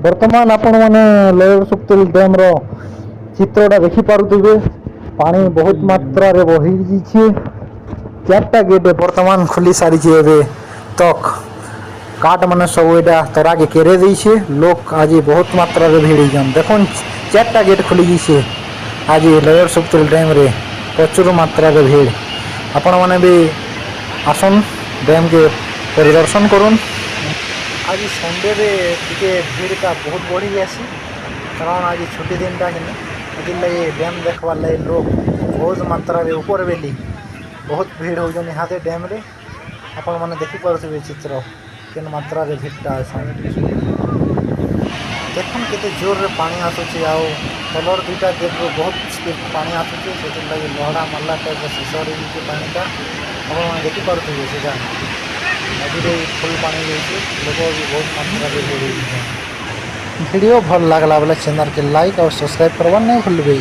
बर्तमान आपण मैंने लोयर सुक्तिल डैम रो चित्रटा देखिपे पानी बहुत मात्रा रे बही जाइए। चार्टा गेट बर्तमान खोली सारी तक काट मैंने सब यहाँ तरा के केरे देछे। लोग आज बहुत मात्रा रे भीड़ होन देख चार्टा गेट खोली जाइए। आज लोयर सुक्तिल डैम रे प्रचुर मात्रा रे भीड़। आपण मैंने भी आसन डैम के परिदर्शन करुन। आज संडे रे टिके भीड़ का बहुत बढ़ी जासी कारण आज छुट्टी दिन टा लगे डैम देखवार लगे लोग बहुत मात्रा रे ऊपर बेली बहुत भीड़ हो यहाँ डैम रे। आपण मैंने देखिपे चित्र केन मात्रा रे भीड़टा देखन केते जोर रे पानी आसुची आउ कलर दुईटा गेट रो बहुत स्पीड पानी आसुची से लगे लहड़ा मारला टाइप सिसर पानीटा आपण मैंने देखिपे से नदी फुल पानी रही लोग भी बहुत मात्रा वीडियो भल लगला बेले चैनल के लाइक और सब्सक्राइब करवा नहीं भूलबे।